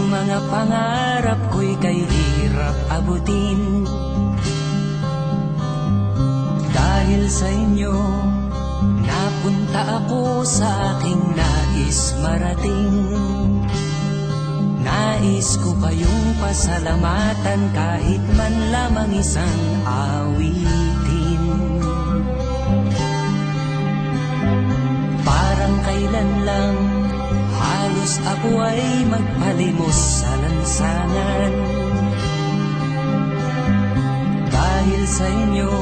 mga pangarap ko'y kay hirap abutin. Dahil sa inyo, napunta ako sa aking nais marating. Nais ko kayong pasalamatan kahit man lamang isang awitin. Parang kailan lang halos ako ay magpalimos sa lansangan. Dahil sa inyo,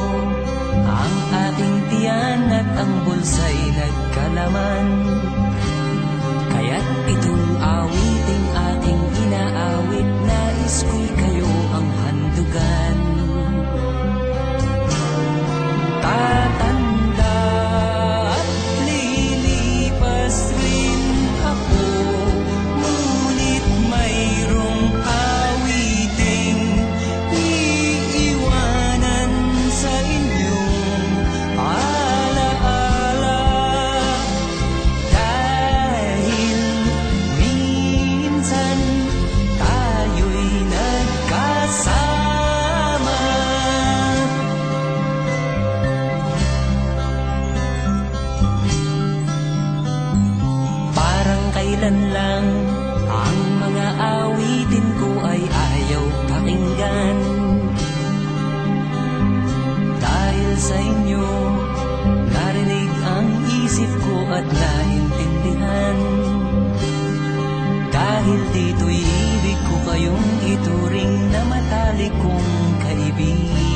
ang aking tiyan at ang bulsa'y nagkalaman. Kaya't itong awiting aking inaawit, nais ko'y kayo ang handugan. Tatanda at lilipas rin ako, ngunit mayroong awiting iiwanan sa inyong alaala. Dahil minsan tayo'y nagkasama. Parang kailan lang ang mga awitin ko ay ayaw pakinggan. Dahil sa inyo, narinig ang isip ko at naintindihan. Dahil dito'y ibig ko kayong ituring na matalik kong kaibigan.